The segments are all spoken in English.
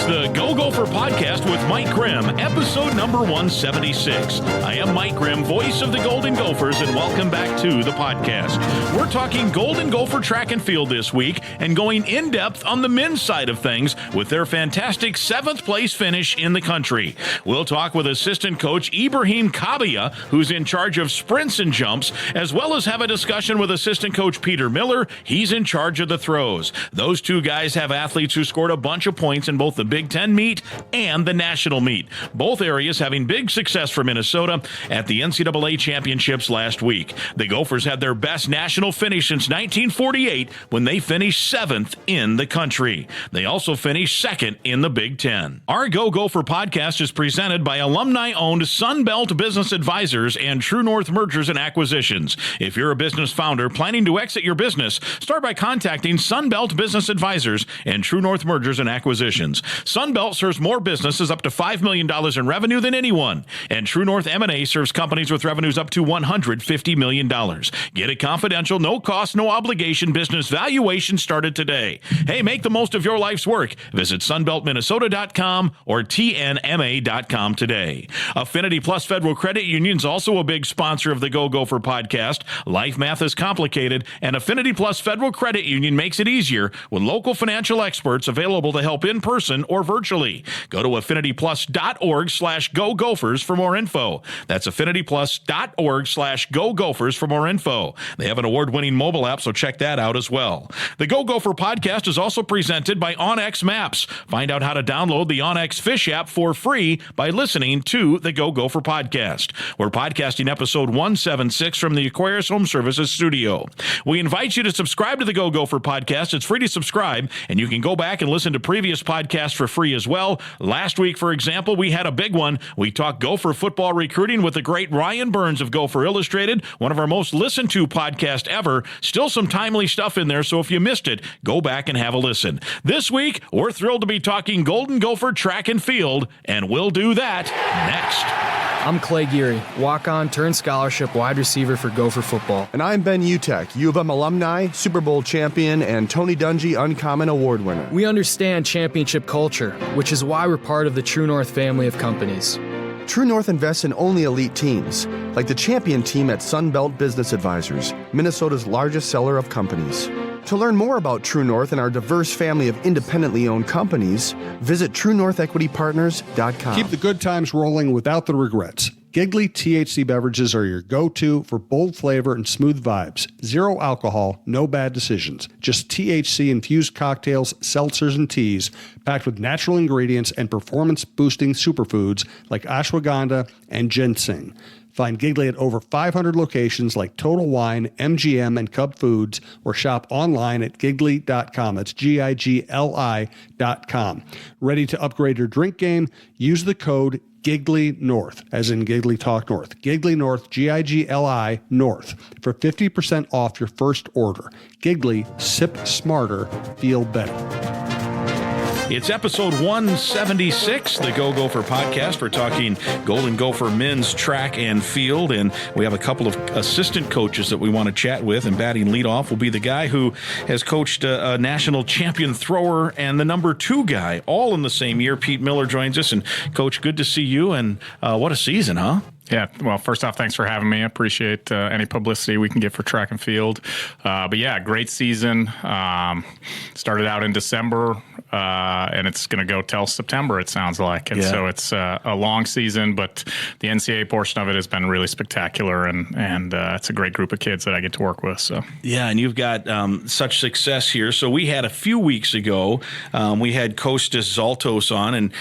the Go Gopher Podcast with Mike Grimm, episode number 176. I am Mike Grimm, voice of the Golden Gophers, and welcome back to the podcast. We're talking Golden Gopher track and field this week and going in-depth on the men's side of things with their fantastic 7th place finish in the country. We'll talk with assistant coach Ibrahim Kabia, who's in charge of sprints and jumps, as well as have a discussion with assistant coach Peter Miller. He's in charge of the throws. Those two guys have athletes who scored a bunch of points in both the Big Ten meet and the national meet, both areas having big success for Minnesota at the NCAA championships last week. The Gophers had their best national finish since 1948 when they finished 7th in the country. They also finished 2nd in the Big Ten. Our Go Gopher podcast is presented by alumni-owned Sunbelt Business Advisors and True North Mergers and Acquisitions. If you're a business founder planning to exit your business, start by contacting Sunbelt Business Advisors and True North Mergers and Acquisitions. Sunbelt serves more businesses up to $5 million in revenue than anyone, and True North M&A serves companies with revenues up to $150 million. Get a confidential, no cost, no obligation business valuation started today. Hey, make the most of your life's work. Visit sunbeltminnesota.com or tnma.com today. Affinity Plus Federal Credit Union is also a big sponsor of the Go Gopher podcast. Life math is complicated, and Affinity Plus Federal Credit Union makes it easier with local financial experts available to help in person or virtually. Go to affinityplus.org/Go Gophers for more info. That's affinityplus.org/Go Gophers for more info. They have an award-winning mobile app, so check that out as well. The Go Gopher podcast is also presented by OnX Maps. Find out how to download the OnX Fish app for free by listening to the Go Gopher podcast. We're podcasting episode 176 from the Aquarius Home Services studio. We invite you to subscribe to the Go Gopher podcast. It's free to subscribe, and you can go back and listen to previous podcasts for free as well. Last week, for example, we had a big one. We talked Gopher football recruiting with the great Ryan Burns of Gopher Illustrated, one of our most listened to podcasts ever. Still some timely stuff in there, so if you missed it, go back and have a listen. This week, we're thrilled to be talking Golden Gopher track and field, and we'll do that next. I'm Clay Geary, walk-on turned scholarship wide receiver for Gopher football. And I'm Ben Utek, U of M alumni, Super Bowl champion, and Tony Dungy Uncommon Award winner. We understand championship culture, which is why we're part of the True North family of companies. True North invests in only elite teams, like the champion team at Sunbelt Business Advisors, Minnesota's largest seller of companies. To learn more about True North and our diverse family of independently owned companies, visit TrueNorthEquityPartners.com. Keep the good times rolling without the regrets. Giggly THC beverages are your go-to for bold flavor and smooth vibes. Zero alcohol, no bad decisions. Just THC-infused cocktails, seltzers, and teas packed with natural ingredients and performance-boosting superfoods like ashwagandha and ginseng. Find Giggly at over 500 locations like Total Wine, MGM, and Cub Foods, or shop online at giggly.com. That's Gigli.com. Ready to upgrade your drink game? Use the code Giggly North, as in Giggly Talk North. Giggly North, Gigli North, for 50% off your first order. Giggly, sip smarter, feel better. It's episode 176, the Go Gopher podcast. We're talking Golden Gopher men's track and field, and we have a couple of assistant coaches that we want to chat with, and batting leadoff will be the guy who has coached a national champion thrower and the number 2 guy, all in the same year. Pete Miller joins us, and Coach, good to see you, and what a season, huh? Yeah, well, first off, thanks for having me. I appreciate any publicity we can get for track and field. But yeah, great season. Started out in December, and it's going to go till September, it sounds like. And so it's a long season, but the NCAA portion of it has been really spectacular, and it's a great group of kids that I get to work with. So yeah, and you've got such success here. So we had a few weeks ago, we had Kostas Zaltos on, and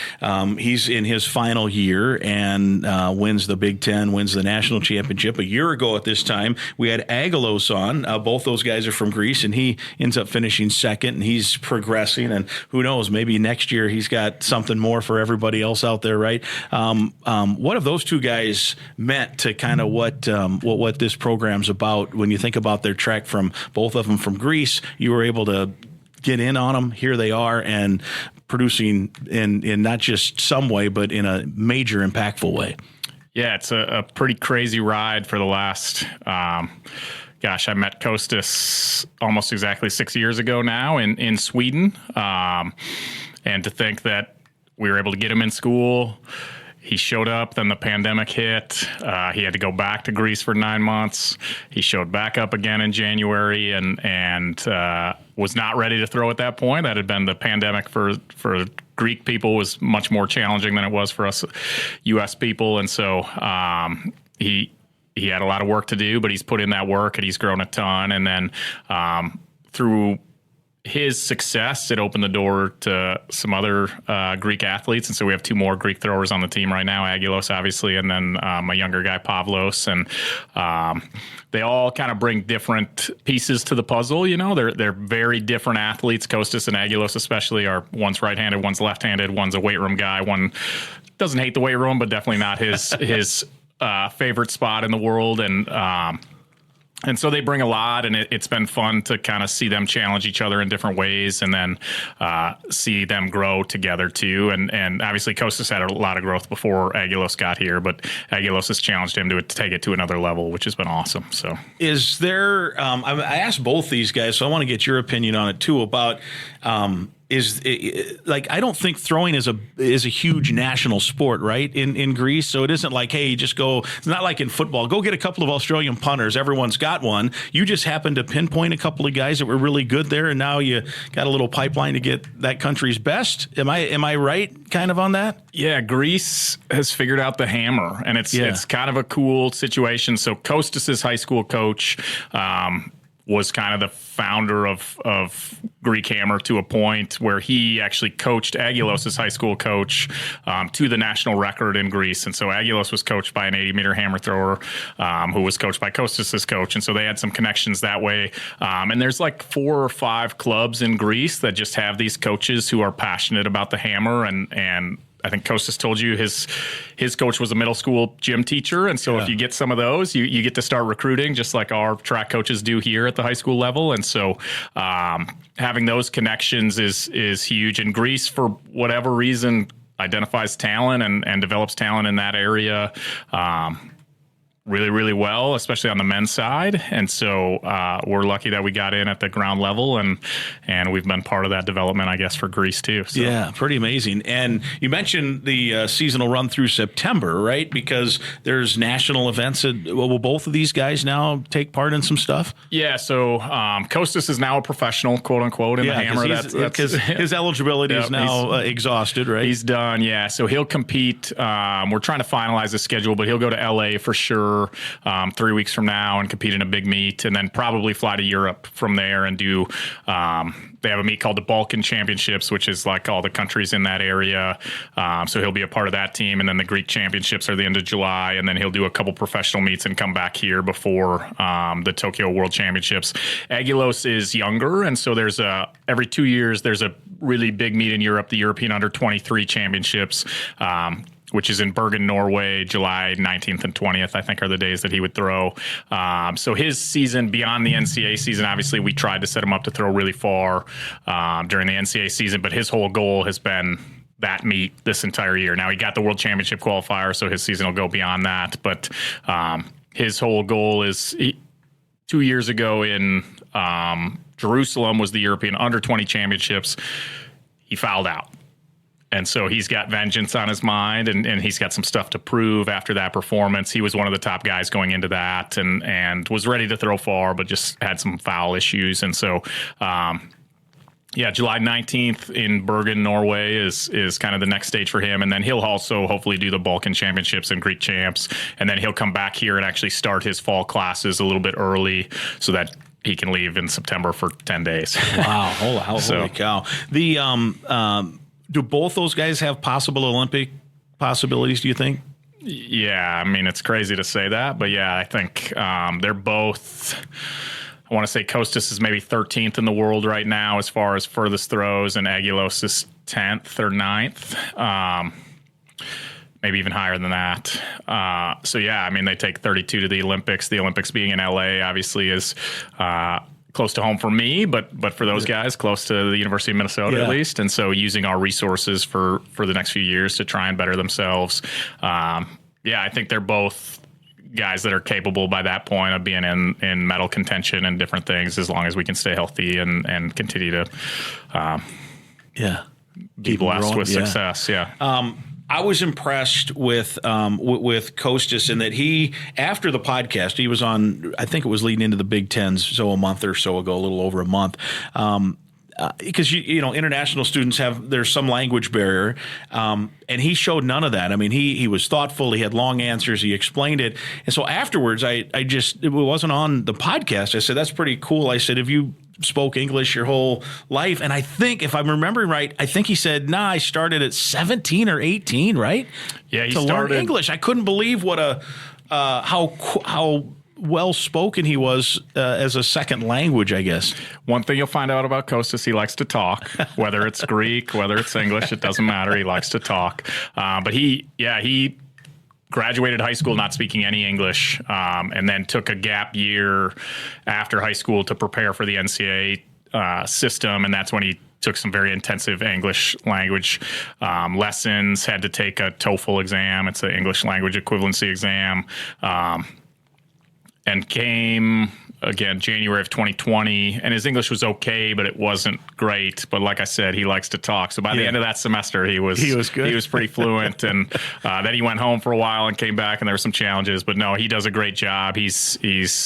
he's in his final year and wins the Big Ten, wins the national championship. A year ago at this time, we had Agalos on. Both those guys are from Greece, and he ends up finishing 2nd, and he's progressing. And who knows, maybe next year he's got something more for everybody else out there, right? What have those two guys meant to kind of what this program's about? When you think about their trek from both of them from Greece, you were able to get in on them. Here they are, and producing in not just some way, but in a major, impactful way. Yeah, it's a pretty crazy ride for the last, I met Kostas almost exactly 6 years ago now in Sweden. And to think that we were able to get him in school. He showed up, then the pandemic hit. He had to go back to Greece for 9 months. He showed back up again in January and was not ready to throw at that point. That had been the pandemic for Greek people was much more challenging than it was for us U.S. people. And so he had a lot of work to do, but he's put in that work and he's grown a ton. And then through his success, it opened the door to some other Greek athletes. And so we have 2 more Greek throwers on the team right now, Aguilos, obviously, and then my younger guy, Pavlos. And they all kind of bring different pieces to the puzzle. You know, they're very different athletes. Kostas and Aguilos especially are, one's right-handed, one's left-handed, one's a weight room guy. One doesn't hate the weight room, but definitely not his favorite spot in the world. And so they bring a lot, and it's been fun to kind of see them challenge each other in different ways, and then see them grow together too. And obviously Kostas had a lot of growth before Aguilos got here, but Aguilos has challenged him to take it to another level, which has been awesome. So is there, I asked both these guys, so I want to get your opinion on it too, about I don't think throwing is a huge national sport, right? In Greece. So it isn't like, hey, just go, it's not like in football, go get a couple of Australian punters. Everyone's got one. You just happen to pinpoint a couple of guys that were really good there. And now you got a little pipeline to get that country's best. Am I right kind of on that? Yeah. Greece has figured out the hammer, and it's kind of a cool situation. So Kostas' high school coach, was kind of the founder of Greek Hammer to a point where he actually coached Aguilos' high school coach to the national record in Greece. And so Aguilos was coached by an 80-meter hammer thrower who was coached by Kostas' coach. And so they had some connections that way. And there's like 4 or 5 clubs in Greece that just have these coaches who are passionate about the hammer. And I think Kostas told you his coach was a middle school gym teacher. And so if you get some of those, you get to start recruiting just like our track coaches do here at the high school level. And so having those connections is huge. And Greece, for whatever reason, identifies talent and develops talent in that area really, really well, especially on the men's side. And so we're lucky that we got in at the ground level, and we've been part of that development, I guess, for Greece too. So. Yeah, pretty amazing. And you mentioned the seasonal run through September, right? Because there's national events. Will both of these guys now take part in some stuff? Yeah, so Kostas is now a professional, quote unquote, in the hammer. Because his eligibility is now exhausted, right? He's done, yeah. So he'll compete. We're trying to finalize the schedule, but he'll go to LA for sure 3 weeks from now and compete in a big meet, and then probably fly to Europe from there and do they have a meet called the Balkan Championships, which is like all the countries in that area. So he'll be a part of that team. And then the Greek Championships are the end of July. And then he'll do a couple professional meets and come back here before the Tokyo World Championships. Aguilos is younger. And so there's every 2 years, there's a really big meet in Europe, the European Under-23 Championships, which is in Bergen, Norway, July 19th and 20th, I think, are the days that he would throw. So his season beyond the NCAA season, obviously we tried to set him up to throw really far during the NCAA season, but his whole goal has been that meet this entire year. Now he got the World Championship qualifier, so his season will go beyond that. But his whole goal is 2 years ago in Jerusalem was the European Under-20 Championships. He fouled out. And so he's got vengeance on his mind, and he's got some stuff to prove after that performance. He was one of the top guys going into that and was ready to throw far, but just had some foul issues. And so, July 19th in Bergen, Norway is kind of the next stage for him. And then he'll also hopefully do the Balkan Championships and Greek Champs. And then he'll come back here and actually start his fall classes a little bit early so that he can leave in September for 10 days. Wow. Holy cow. Do both those guys have possible Olympic possibilities, do you think? Yeah, I mean, it's crazy to say that, but yeah, I think they're both, I want to say Kostas is maybe 13th in the world right now as far as furthest throws, and Aguilos is 10th or 9th, maybe even higher than that. So yeah, I mean, they take 32 to the Olympics. The Olympics being in LA obviously is close to home for me, but for those guys, close to the University of Minnesota at least. And so using our resources for the next few years to try and better themselves. I think they're both guys that are capable by that point of being in medal contention and different things, as long as we can stay healthy and continue to be blessed with success. Yeah. I was impressed with Costas in that he, after the podcast, he was on, I think it was leading into the Big Ten, so a month or so ago, a little over a month. Because you know, international students there's some language barrier, and he showed none of that. I mean, he was thoughtful. He had long answers. He explained it, and so afterwards, it wasn't on the podcast. I said, "That's pretty cool." I said, "Have you spoke English your whole life?" And I think, if I'm remembering right, I think he said, "Nah, I started at 17 or 18, right?" Yeah, he to started learn English. I couldn't believe what how well spoken he was as a second language, I guess. One thing you'll find out about Costas, he likes to talk, whether it's Greek, whether it's English, it doesn't matter. He likes to talk. But he graduated high school not speaking any English, and then took a gap year after high school to prepare for the NCAA system. And that's when he took some very intensive English language lessons, had to take a TOEFL exam. It's an English language equivalency exam. And came, again, January of 2020, and his English was okay, but it wasn't great. But like I said, he likes to talk. So by the end of that semester, he was good. He was pretty fluent. And then he went home for a while and came back, and there were some challenges. But no, he does a great job. He's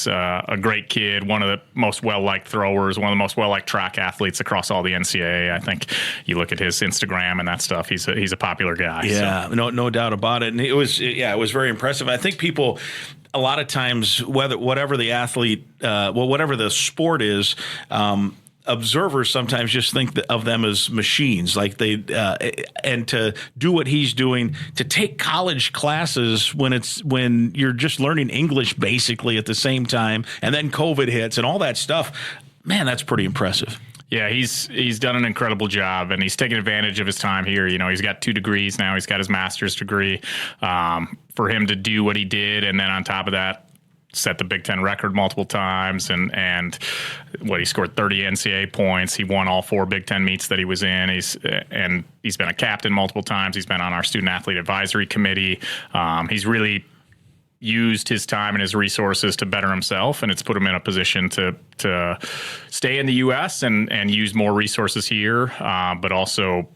a great kid, one of the most well-liked throwers, one of the most well-liked track athletes across all the NCAA. I think you look at his Instagram and that stuff, he's a popular guy. Yeah, so. No doubt about it. And it was very impressive. I think people, a lot of times, whatever the athlete, whatever the sport is, observers sometimes just think of them as machines. Like and to do what he's doing, to take college classes when you're just learning English basically at the same time, and then COVID hits and all that stuff. Man, that's pretty impressive. Yeah, he's done an incredible job, and he's taken advantage of his time here. You know, he's got 2 degrees now. He's got his master's degree. For him to do what he did, and then on top of that, set the Big Ten record multiple times, and he scored 30 NCAA points. He won all 4 Big Ten meets that he was in. He's been a captain multiple times. He's been on our student athlete advisory committee. He's really used his time and his resources to better himself, and it's put him in a position to stay in the U.S. and use more resources here, but also,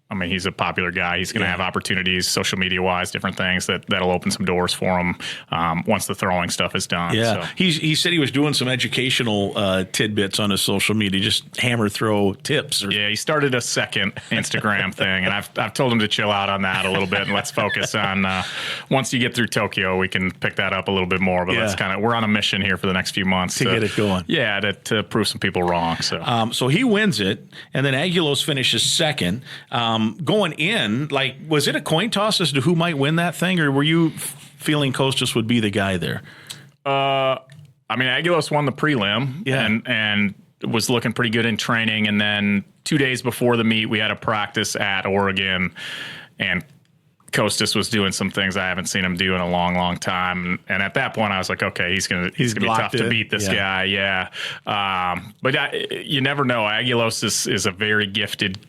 I mean, he's a popular guy. He's going to have opportunities, social media-wise, different things that'll open some doors for him once the throwing stuff is done. Yeah, so. He said he was doing some educational tidbits on his social media, just hammer throw tips. Yeah, he started a second Instagram thing, and I've told him to chill out on that a little bit, and let's focus on once you get through Tokyo, we can pick that up a little bit more. But we're on a mission here for the next few months to get it going. Yeah, to prove some people wrong. So he wins it, and then Aguilos finishes second. Going in, was it a coin toss as to who might win that thing, or were you feeling Costas would be the guy there? I mean, Aguilos won the prelim, and was looking pretty good in training. And then 2 days before the meet, we had a practice at Oregon, and Costas was doing some things I haven't seen him do in a long, long time. And at that point, I was like, okay, he's gonna be tough to beat this guy. Yeah. But you never know. Aguilos is a very gifted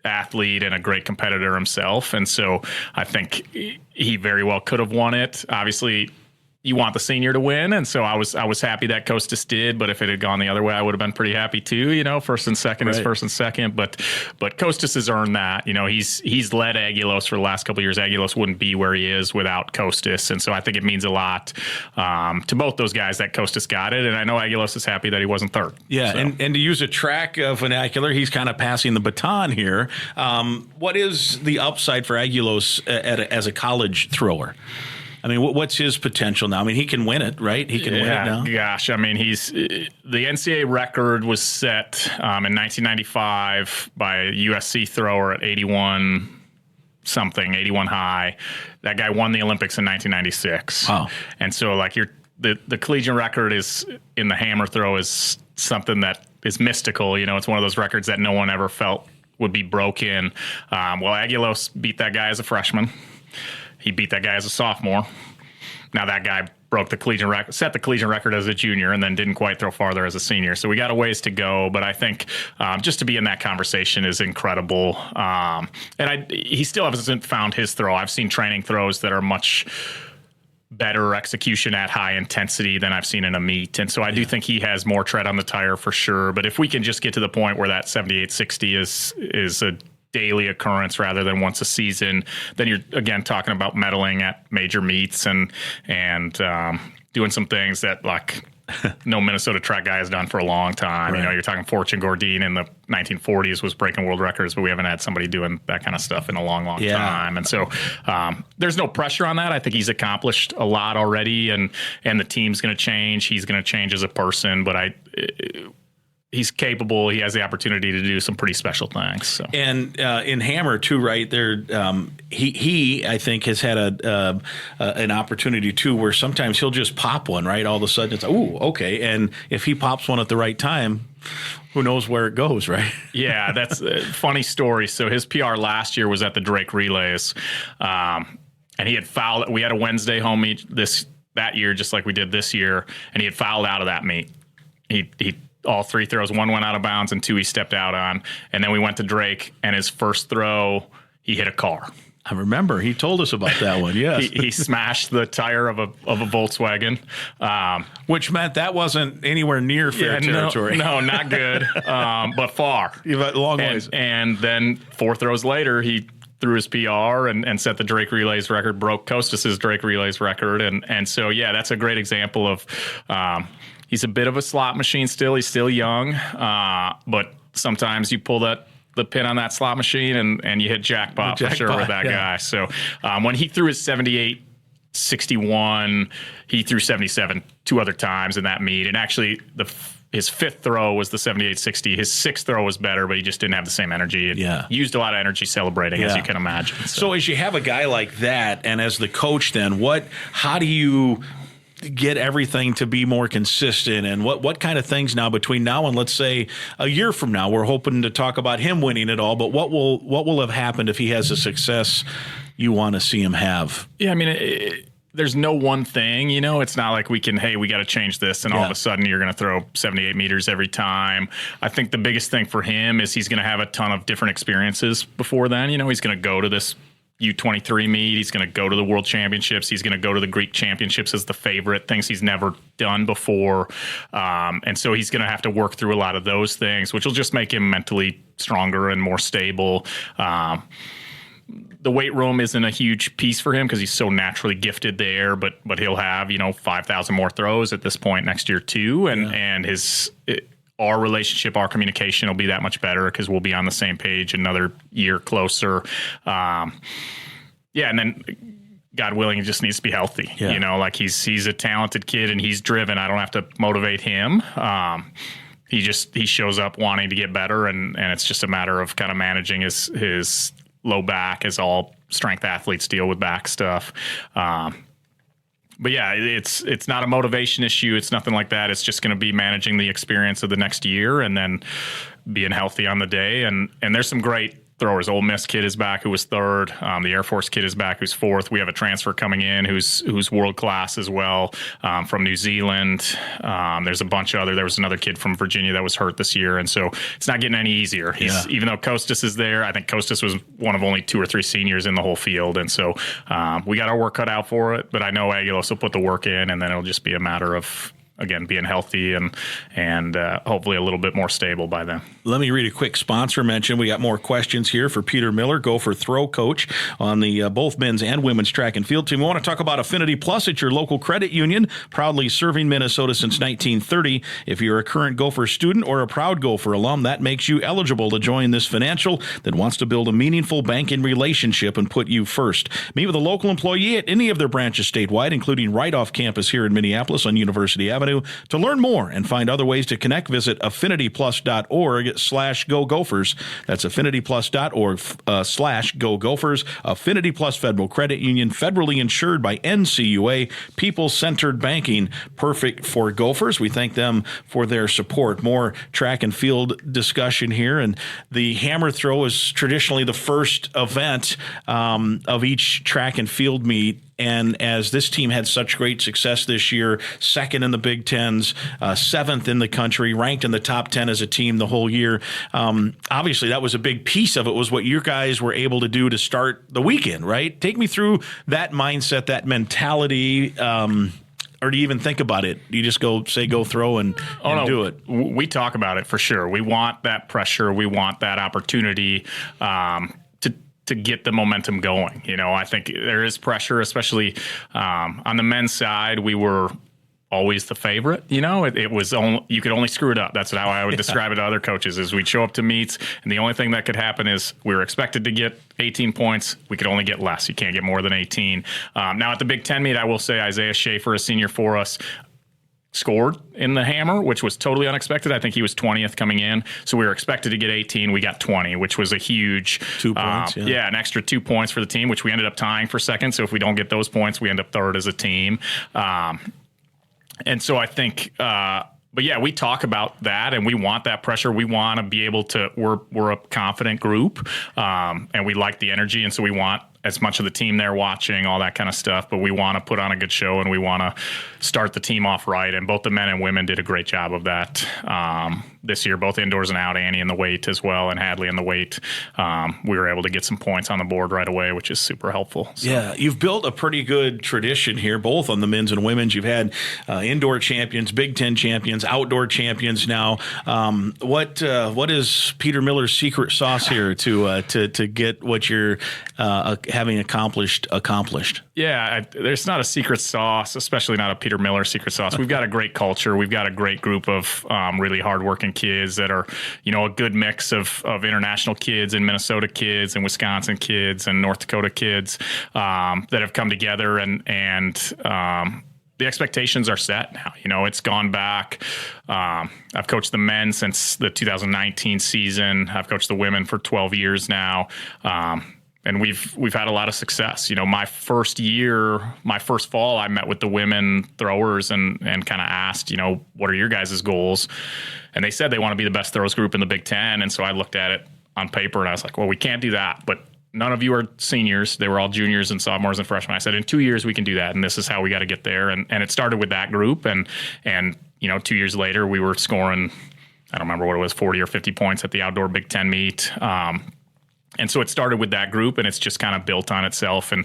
athlete and a great competitor himself, and so I think he very well could have won it. Obviously, you want the senior to win, and so I was happy that Costas did. But if it had gone the other way, I would have been pretty happy too. You know, first and second is first and second. But Costas has earned that. You know, he's led Aguilos for the last couple of years. Aguilos wouldn't be where he is without Costas, and so I think it means a lot to both those guys that Costas got it. And I know Aguilos is happy that he wasn't third. Yeah, so. and to use a track vernacular, he's kind of passing the baton here. What is the upside for Aguilos as a college thrower? I mean, what's his potential now? I mean, he can win it, right? He can win it now. Gosh, I mean, the NCAA record was set in 1995 by a USC thrower at 81 high. That guy won the Olympics in 1996. Wow. And so, the collegiate record is in the hammer throw is something that is mystical. You know, it's one of those records that no one ever felt would be broken. Aguilos beat that guy as a freshman. He beat that guy as a sophomore. Now that guy broke the collegiate record, set the collegiate record as a junior, and then didn't quite throw farther as a senior. So we got a ways to go, but I think just to be in that conversation is incredible. He still hasn't found his throw. I've seen training throws that are much better execution at high intensity than I've seen in a meet. And so I do think he has more tread on the tire for sure. But if we can just get to the point where that 78-60 is a daily occurrence rather than once a season, then you're again talking about medaling at major meets and doing some things that like no Minnesota track guy has done for a long time. Right. You're talking Fortune Gordine in the 1940s was breaking world records, but we haven't had somebody doing that kind of stuff in a long time. And so there's no pressure on that. I think he's accomplished a lot already, and the team's going to change. He's going to change as a person, but he's capable. He has the opportunity to do some pretty special things. So. And in Hammer too, right there, he I think has had an opportunity too, where sometimes he'll just pop one, right? All of a sudden it's okay, and if he pops one at the right time, who knows where it goes, right? Yeah, that's a funny story. So his PR last year was at the Drake Relays, and he had fouled. We had a Wednesday home meet that year, just like we did this year, and he had fouled out of that meet. He all 3 throws, 1 went out of bounds and 2 he stepped out on. And then we went to Drake, and his first throw, he hit a car. I remember he told us about that one. Yes, he smashed the tire of a Volkswagen, which meant that wasn't anywhere near fair territory. No, not good, but far. You've got long ways. And then 4 throws later, he threw his PR and set the Drake Relays record, broke Costas's Drake Relays record, and so yeah, that's a great example of. He's a bit of a slot machine still. He's still young, but sometimes you pull the pin on that slot machine and you hit jackpot for sure with that guy. So when he threw his 78-61, he threw 77 2 other times in that meet. And actually, his 5th throw was the 78-60. His 6th throw was better, but he just didn't have the same energy. It used a lot of energy celebrating, as you can imagine. So as you have a guy like that, and as the coach, then how do you get everything to be more consistent, and what kind of things now between now and let's say a year from now? We're hoping to talk about him winning it all, but what will have happened if he has the success you want to see him have? Yeah, I mean, there's no one thing, it's not like we got to change this and all of a sudden you're going to throw 78 meters every time. I think the biggest thing for him is he's going to have a ton of different experiences before then. He's going to go to this U23 meet. He's going to go to the World Championships. He's going to go to the Greek Championships as the favorite, things he's never done before. And so he's going to have to work through a lot of those things, which will just make him mentally stronger and more stable. The weight room isn't a huge piece for him because he's so naturally gifted there, but he'll have, 5,000 more throws at this point next year too. And our relationship, our communication will be that much better because we'll be on the same page another year closer. And then God willing, he just needs to be healthy. He's a talented kid and he's driven. I don't have to motivate him. He shows up wanting to get better, and it's just a matter of kind of managing his low back, as all strength athletes deal with back stuff. But yeah, it's not a motivation issue. It's nothing like that. It's just going to be managing the experience of the next year and then being healthy on the day. And there's some great throwers. Ole Miss kid is back, who was 3rd. The Air Force kid is back, who's 4th. We have a transfer coming in who's world class as well, from New Zealand. There's a bunch of there was another kid from Virginia that was hurt this year, and so it's not getting any easier. Even though Costas is there, I think Costas was one of only 2 or 3 seniors in the whole field, and so we got our work cut out for it. But I know Aguilos will put the work in, and then it'll just be a matter of, again, being healthy and hopefully a little bit more stable by then. Let me read a quick sponsor mention. We got more questions here for Peter Miller, Gopher throw coach on the both men's and women's track and field team. We want to talk about Affinity Plus. It's your local credit union, proudly serving Minnesota since 1930. If you're a current Gopher student or a proud Gopher alum, that makes you eligible to join this financial that wants to build a meaningful banking relationship and put you first. Meet with a local employee at any of their branches statewide, including right off campus here in Minneapolis on University Avenue. To learn more and find other ways to connect, visit affinityplus.org/Go Gophers. That's affinityplus.org/Go Gophers. Affinity Plus Federal Credit Union, federally insured by NCUA, people-centered banking, perfect for Gophers. We thank them for their support. More track and field discussion here, and the hammer throw is traditionally the first event of each track and field meet. And as this team had such great success this year, 2nd in the Big Tens, 7th in the country, ranked in the top 10 as a team the whole year. Obviously, that was a big piece of it, was what you guys were able to do to start the weekend, right? Take me through that mindset, that mentality. or do you even think about it? Do you just go throw and do it? We talk about it for sure. We want that pressure. We want that opportunity to get the momentum going. I think there is pressure, especially on the men's side. We were always the favorite. It was only, you could only screw it up. That's how I would describe it to other coaches, is we'd show up to meets, and the only thing that could happen is we were expected to get 18 points. We could only get less. You can't get more than 18. Now at the Big Ten meet, I will say Isaiah Schaefer, a senior for us, scored in the hammer, which was totally unexpected. I think he was 20th coming in. So we were expected to get 18. We got 20, which was a huge 2 points. An extra 2 points for the team, which we ended up tying for second. So if we don't get those points, we end up third as a team. And so I think, but yeah, we talk about that, and we want that pressure. We want to be able to, we're a confident group, and we like the energy. And so we want as much of the team there watching, all that kind of stuff, but we want to put on a good show, and we want to start the team off right. And both the men and women did a great job of that this year, both indoors and out. Annie in the weight as well, and Hadley in the weight. We were able to get some points on the board right away, which is super helpful. So. Yeah, you've built a pretty good tradition here, both on the men's and women's. You've had indoor champions, Big Ten champions, outdoor champions now. What is Peter Miller's secret sauce here to get what you're having accomplished? Yeah, there's not a secret sauce, especially not a Peter Miller secret sauce. We've got a great culture. We've got a great group of really hardworking kids that are, a good mix of international kids and Minnesota kids and Wisconsin kids and North Dakota kids that have come together, and the expectations are set now. It's gone back. I've coached the men since the 2019 season. I've coached the women for 12 years now. And we've had a lot of success. My first fall, I met with the women throwers and kind of asked, what are your guys' goals? And they said they want to be the best throws group in the Big Ten. And so I looked at it on paper and I was like, well, we can't do that. But none of you are seniors. They were all juniors and sophomores and freshmen. I said, in 2 years we can do that. And this is how we got to get there. And it started with that group. And 2 years later, we were scoring, I don't remember what it was, 40 or 50 points at the outdoor Big Ten meet. And so it started with that group, and it's just kind of built on itself. And,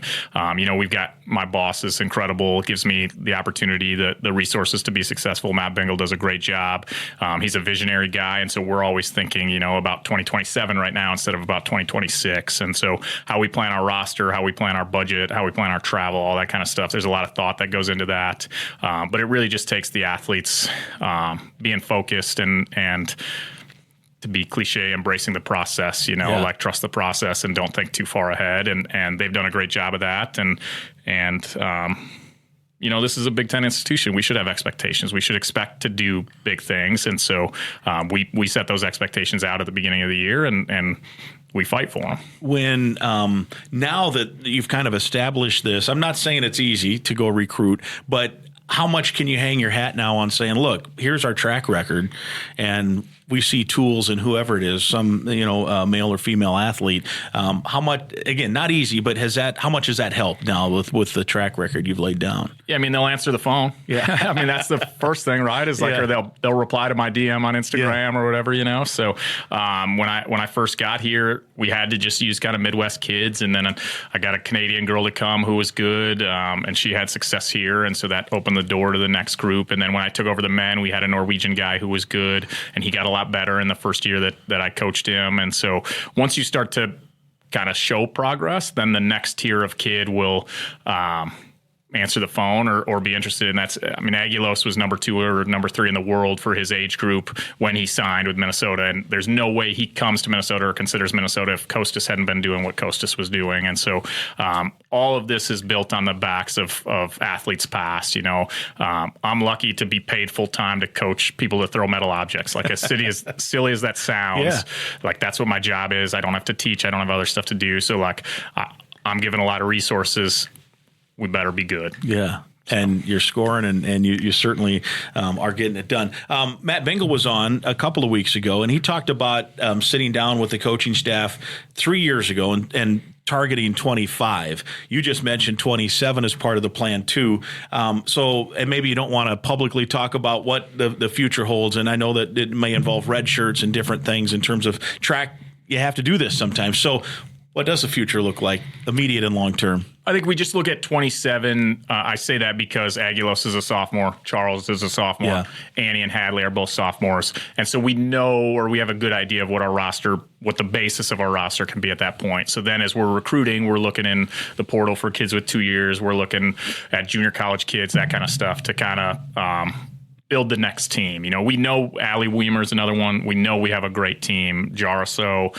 we've got, my boss is incredible, gives me the opportunity, the resources to be successful. Matt Bingle does a great job. He's a visionary guy. And so we're always thinking, about 2027 right now instead of about 2026. And so how we plan our roster, how we plan our budget, how we plan our travel, all that kind of stuff. There's a lot of thought that goes into that. But it really just takes the athletes being focused and to be cliche, embracing the process, like trust the process and don't think too far ahead. And they've done a great job of that. And this is a Big Ten institution. We should have expectations. We should expect to do big things. And so we set those expectations out at the beginning of the year, and we fight for them. When now that you've kind of established this, I'm not saying it's easy to go recruit, but how much can you hang your hat now on saying, look, here's our track record, and we see tools in whoever it is, some, male or female athlete. How much, again, not easy, but how much has that helped now with the track record you've laid down? Yeah, they'll answer the phone. Yeah. That's the first thing, right? Is like, or they'll reply to my DM on Instagram or whatever, So when I first got here, we had to just use kind of Midwest kids. And then I got a Canadian girl to come who was good. And she had success here. And so that opened the door to the next group. And then when I took over the men, we had a Norwegian guy who was good, and he got a lot better in the first year that I coached him. And so once you start to kind of show progress, then the next tier of kid will answer the phone or be interested in that. Aguilos was number 2 or number 3 in the world for his age group when he signed with Minnesota. And there's no way he comes to Minnesota or considers Minnesota if Costas hadn't been doing what Costas was doing. And so all of this is built on the backs of athletes past. I'm lucky to be paid full time to coach people to throw metal objects. Like as silly as that sounds, like that's what my job is. I don't have to teach. I don't have other stuff to do. So like I'm given a lot of resources. We better be good. Yeah. And you're scoring, and you certainly are getting it done. Matt Bingle was on a couple of weeks ago, and he talked about sitting down with the coaching staff 3 years ago and targeting 25. You just mentioned 27 as part of the plan too. And maybe you don't want to publicly talk about what the future holds. And I know that it may involve red shirts and different things in terms of track. You have to do this sometimes. So what does the future look like, immediate and long term? I think we just look at 27. I say that because Aguilos is a sophomore, Charles is a sophomore, Annie and Hadley are both sophomores. And so we know, or we have a good idea of what our roster, what the basis of our roster can be at that point. So then as we're recruiting, we're looking in the portal for kids with 2 years. We're looking at junior college kids, that kind of stuff to kind of build the next team. We know Allie Weimer's another one. We know we have a great team. Jaraso,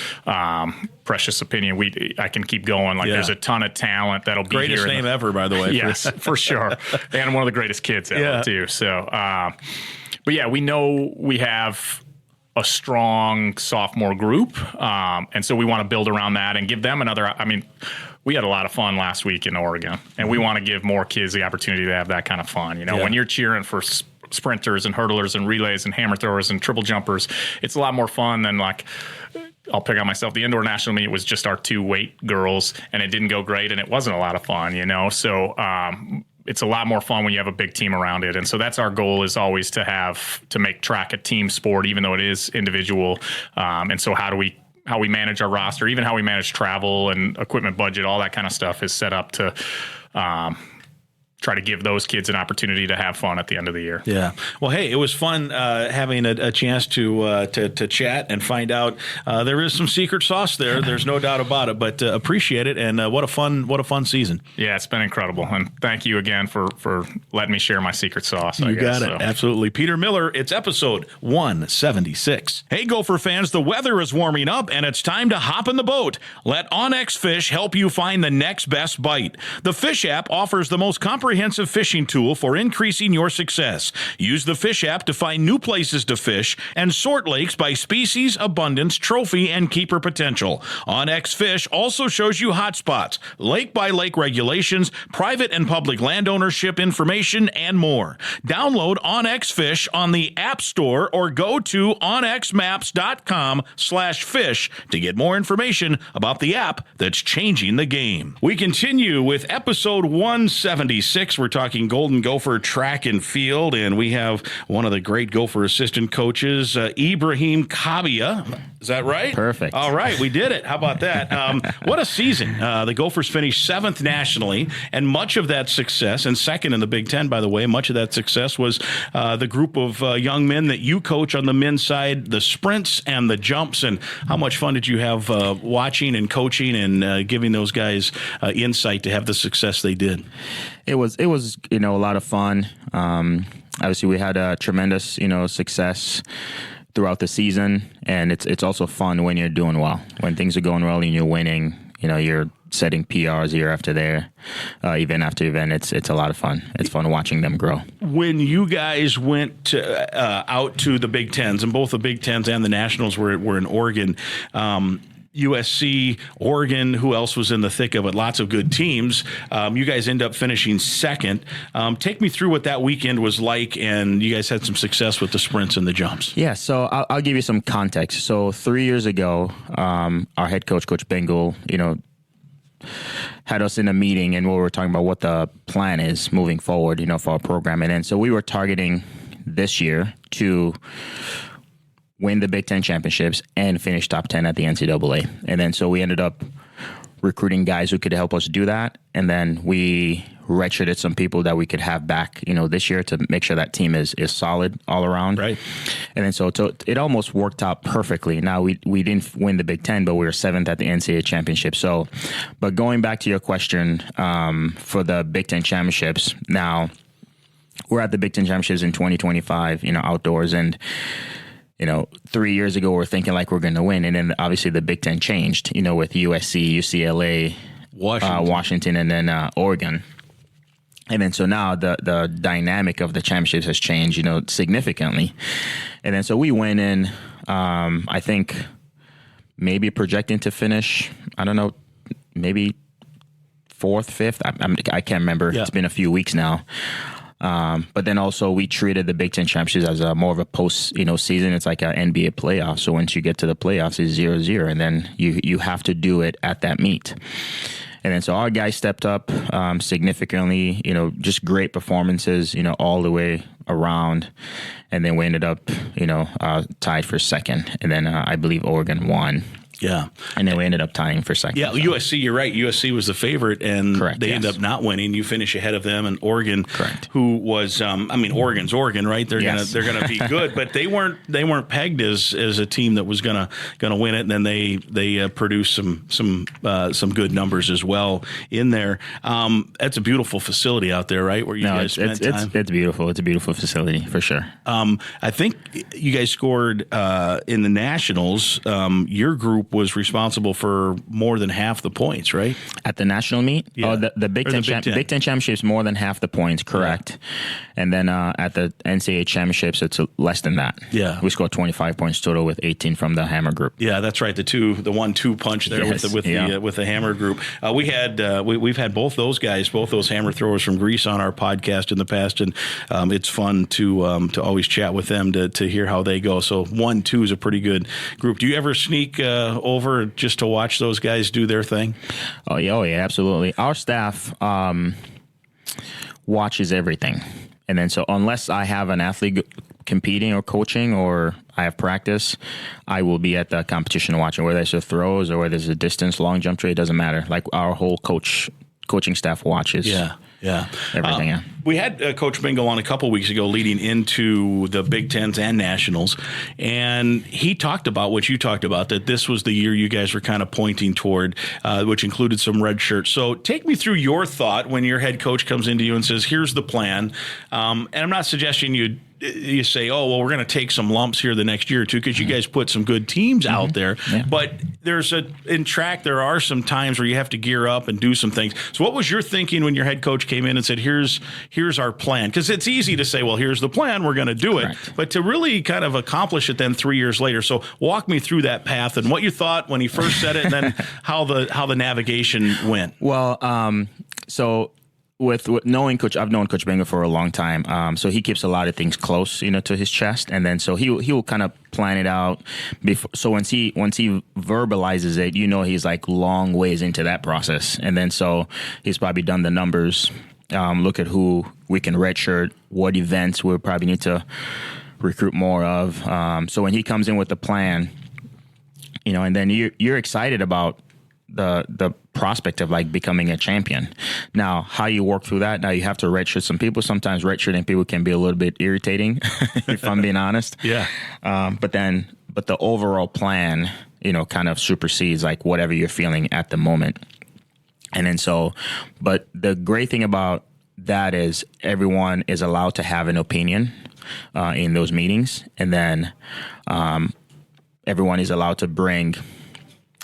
Precious Opinion. I can keep going. There's a ton of talent that'll be greatest here. Name ever, by the way. Yes, for sure. And one of the greatest kids ever, too. So, but yeah, we know we have a strong sophomore group. And so we want to build around that and give them another, we had a lot of fun last week in Oregon, and we want to give more kids the opportunity to have that kind of fun. When you're cheering for sprinters and hurdlers and relays and hammer throwers and triple jumpers, it's a lot more fun than I'll pick on myself. The indoor national meet was just our 2 weight girls, and it didn't go great, and it wasn't a lot of fun, So it's a lot more fun when you have a big team around it. And so that's our goal, is always to make track a team sport, even though it is individual. And so how we manage our roster, even how we manage travel and equipment budget, all that kind of stuff is set up to try to give those kids an opportunity to have fun at the end of the year. Yeah. Well, hey, it was fun having a chance to chat and find out there is some secret sauce there. There's no doubt about it, but appreciate it. And what a fun season. Yeah, it's been incredible. And thank you again for letting me share my secret sauce. You got it. Absolutely. Peter Miller, it's episode 176. Hey, Gopher fans, the weather is warming up and it's time to hop in the boat. Let OnX Fish help you find the next best bite. The Fish app offers the most comprehensive fishing tool for increasing your success. Use the Fish app to find new places to fish and sort lakes by species, abundance, trophy, and keeper potential. OnX Fish also shows you hotspots, lake-by-lake regulations, private and public land ownership information, and more. Download OnX Fish on the App Store or go to onxmaps.com/fish to get more information about the app that's changing the game. We continue with episode 176. We're talking Golden Gopher track and field, and we have one of the great Gopher assistant coaches, Ibrahim Kabia. Is that right? Perfect. All right, we did it. How about that? What a season. The Gophers finished 7th nationally, and much of that success, and 2nd in the Big Ten, by the way, much of that success was the group of young men that you coach on the men's side, the sprints and the jumps. And how much fun did you have watching and coaching and giving those guys insight to have the success they did? It was a lot of fun. Obviously, we had a tremendous success throughout the season, and it's also fun when you're doing well, when things are going well and you're winning. You're setting PRs year after year, event after event. It's a lot of fun. It's fun watching them grow. When you guys went out to the Big Tens, and both the Big Tens and the Nationals were in Oregon. USC, Oregon, who else was in the thick of it? Lots of good teams. You guys end up finishing 2nd. Take me through what that weekend was like, and you guys had some success with the sprints and the jumps. Yeah, so I'll give you some context. So 3 years ago, our head coach, Coach Bengal, had us in a meeting, and we were talking about what the plan is moving forward, for our program. And then so we were targeting this year to win the Big Ten championships and finish top 10 at the NCAA. And then so we ended up recruiting guys who could help us do that. And then we redshirted some people that we could have back, this year to make sure that team is solid all around. Right. And then so it almost worked out perfectly. Now we didn't win the Big Ten, but we were 7th at the NCAA championship. So, but going back to your question, for the Big Ten championships, now we're at the Big Ten championships in 2025, outdoors, and 3 years ago, we're thinking like we're going to win. And then obviously the Big Ten changed, with USC, UCLA, Washington, and then Oregon. And then so now the dynamic of the championships has changed, significantly. And then so we went in, I think, maybe projecting to finish, I don't know, maybe 4th, 5th. I can't remember. Yeah. It's been a few weeks now. But then also we treated the Big Ten championships as more of a post, season. It's like an NBA playoff. So once you get to the playoffs, it's 0-0, and then you have to do it at that meet. And then so our guys stepped up significantly. Just great performances. All the way around, and then we ended up tied for 2nd, and then I believe Oregon won. Yeah. And then we ended up tying for second. Yeah, so. USC, you're right. USC was the favorite, and they end up not winning. You finish ahead of them, and Oregon, who was, Oregon's Oregon, right? They're gonna be good, but they weren't pegged as a team that was gonna win it. And then they produced some good numbers as well in there. That's a beautiful facility out there, right? Where you guys spent time. It's beautiful. It's a beautiful facility for sure. I think you guys scored in the Nationals. Your group was responsible for more than half the points, right? At the national meet? Yeah. Oh, the Big Ten Championships, more than half the points, correct. Yeah. And then at the NCAA Championships, it's less than that. Yeah. We scored 25 points total with 18 from the Hammer group. Yeah, that's right. The 1-2 punch there with the Hammer group. We've had both those guys, both those hammer throwers from Greece on our podcast in the past, and it's fun to always chat with them to hear how they go. So 1-2 is a pretty good group. Do you ever sneak over just to watch those guys do their thing? Oh yeah, absolutely. Our staff watches everything. And then so unless I have an athlete competing or coaching or I have practice, I will be at the competition watching, whether it's a throws or whether it's a distance, long jump tree, it doesn't matter. Like our whole coaching staff watches. Yeah. Everything, We had Coach Bingo on a couple weeks ago leading into the Big Tens and Nationals, and he talked about what you talked about, that this was the year you guys were kind of pointing toward, which included some red shirts. So take me through your thought when your head coach comes into you and says, here's the plan. And I'm not suggesting you say, oh, well, we're going to take some lumps here the next year or two, because you guys put some good teams out there. Yeah. But in track, there are some times where you have to gear up and do some things. So what was your thinking when your head coach came in and said, here's our plan? Because it's easy to say, well, here's the plan, we're going to do it. Correct. But to really kind of accomplish it then 3 years later. So walk me through that path and what you thought when he first said it, and then how the navigation went. Well, so with knowing Coach, I've known Coach Bingo for a long time. So he keeps a lot of things close, to his chest, and then so he will kind of plan it out before. So once he verbalizes it, he's like long ways into that process, and then so he's probably done the numbers, look at who we can redshirt, what events we'll probably need to recruit more of. So when he comes in with the plan, and then you're excited about the prospect of like becoming a champion. Now, how you work through that? Now you have to redshirt some people. Sometimes redshirting people can be a little bit irritating, if I'm being honest. Yeah. But the overall plan, kind of supersedes like whatever you're feeling at the moment. And then but the great thing about that is everyone is allowed to have an opinion in those meetings, and then everyone is allowed to bring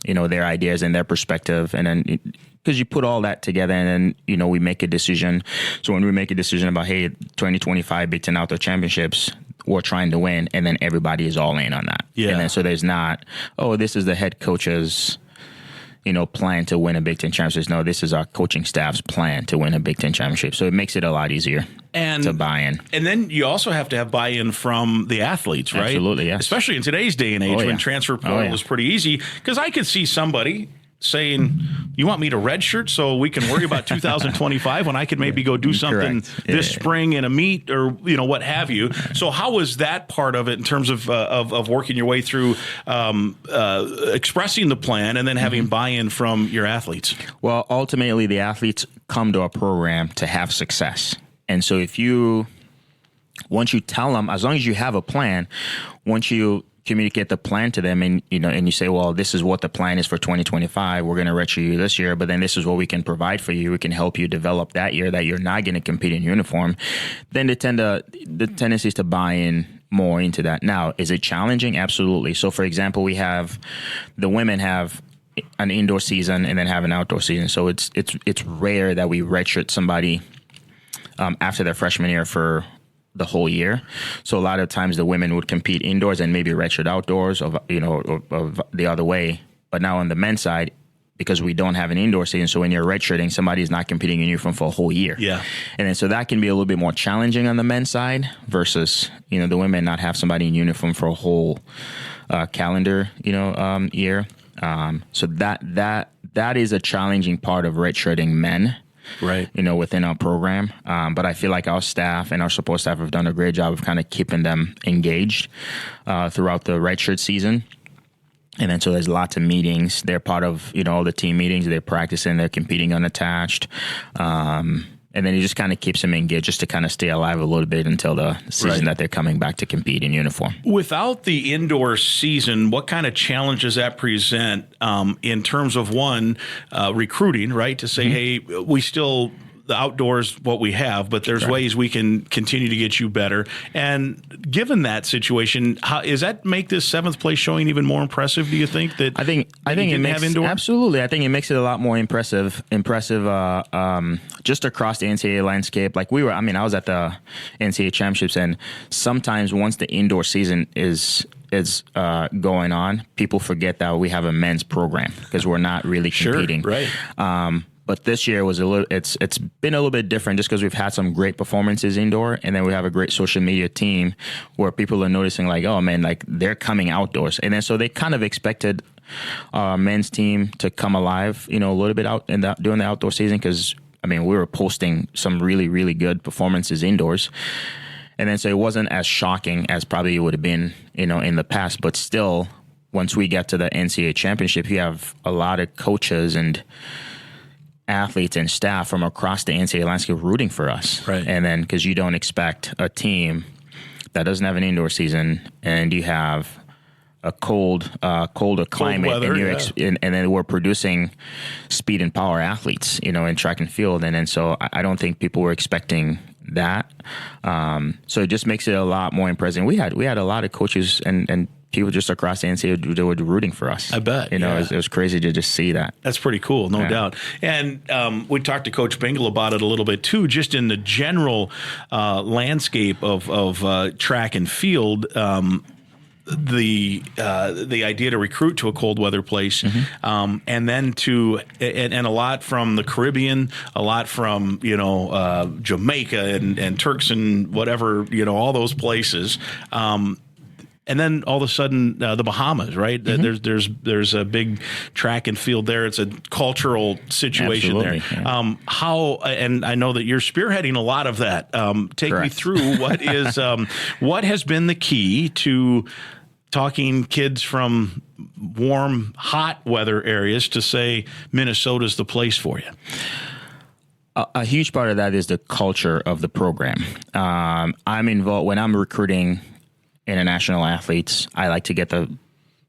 their ideas and their perspective, and then because you put all that together, and then we make a decision. So when we make a decision about, hey, 2025 Big Ten Outdoor Championships, we're trying to win, and then everybody is all in on that. Yeah. And then so there's not, oh, this is the head coach's plan to win a Big Ten championship. No, this is our coaching staff's plan to win a Big Ten championship. So it makes it a lot easier to buy in. And then you also have to have buy-in from the athletes, right? Absolutely, yes. Especially in today's day and age when transfer portal is pretty easy. Because I could see somebody saying, you want me to redshirt so we can worry about 2025 when I could maybe go do something this spring in a meet or, what have you. So how was that part of it in terms of working your way through expressing the plan and then having buy-in from your athletes? Well, ultimately, the athletes come to our program to have success. And so once you tell them, as long as you have a plan, once you communicate the plan to them and you say, well, this is what the plan is for 2025. We're going to redshirt you this year, but then this is what we can provide for you. We can help you develop that year that you're not going to compete in uniform. Then the tendency is to buy in more into that. Now, is it challenging? Absolutely. So for example, the women have an indoor season and then have an outdoor season. So it's rare that we redshirt somebody after their freshman year for the whole year. So a lot of times the women would compete indoors and maybe redshirt outdoors or the other way. But now on the men's side, because we don't have an indoor season, so when you're redshirting, somebody's not competing in uniform for a whole year. Yeah. And then so that can be a little bit more challenging on the men's side versus, the women not have somebody in uniform for a whole calendar, year. So that is a challenging part of redshirting men. Right. Within our program. But I feel like our staff and our support staff have done a great job of kind of keeping them engaged throughout the redshirt season. And then so there's lots of meetings. They're part of, all the team meetings. They're practicing. They're competing unattached. And then it just kind of keeps them engaged just to kind of stay alive a little bit until the season that they're coming back to compete in uniform. Without the indoor season, what kind of challenges that present in terms of, one, recruiting, right? To say, hey, we still... the outdoors, what we have, but there's ways we can continue to get you better. And given that situation, does that make this 7th place showing even more impressive? Do you think that? I think it makes absolutely. I think it makes it a lot more impressive. Just across the NCAA landscape. Like I was at the NCAA championships, and sometimes once the indoor season is going on, people forget that we have a men's program because we're not really competing. Right. But this year was it's been a little bit different just because we've had some great performances indoor, and then we have a great social media team where people are noticing like, oh man, like they're coming outdoors. And then so they kind of expected our men's team to come alive, a little bit out during the outdoor season because, we were posting some really, really good performances indoors. And then so it wasn't as shocking as probably it would have been, in the past. But still, once we get to the NCAA championship, you have a lot of coaches and athletes and staff from across the NCAA landscape rooting for us. Right. And then because you don't expect a team that doesn't have an indoor season and you have a colder climate weather, and then we're producing speed and power athletes, in track and field. And then so I don't think people were expecting that. So it just makes it a lot more impressive. We had a lot of coaches and people just across the NCAA they were rooting for us. I bet. It was crazy to just see that. That's pretty cool, no doubt. And we talked to Coach Bingle about it a little bit too, just in the general landscape of track and field. The idea to recruit to a cold weather place, and then and a lot from the Caribbean, a lot from Jamaica and Turks and whatever, all those places. And then all of a sudden, the Bahamas, right? There's a big track and field there. It's a cultural situation. Absolutely, there. Yeah. And I know that you're spearheading a lot of that. Take me through what has been the key to talking kids from warm, hot weather areas to say Minnesota's the place for you. A huge part of that is the culture of the program. I'm involved when I'm recruiting international athletes. I like to get the